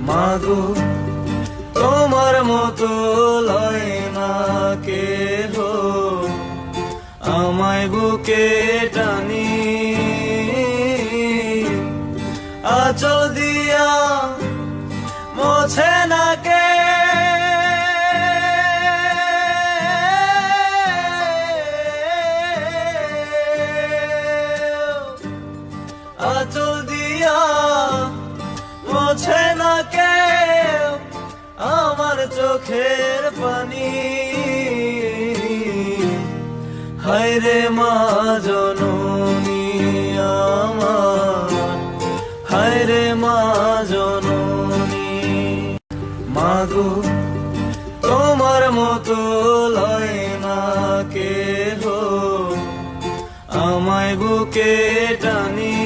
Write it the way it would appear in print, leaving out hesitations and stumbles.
মাগো তোমার মতো লয় না কেহ, আমায় বুকে টানি আঁচল দিয়া মোছে না কে। আঁচল দিয়া মোছে না কে আমার চোখের পানি। হায়রে মা জননী আমার, হায়রে মা জননী। মাগো তোমার মতো লয় না কেহ, আমায় বুকে টানি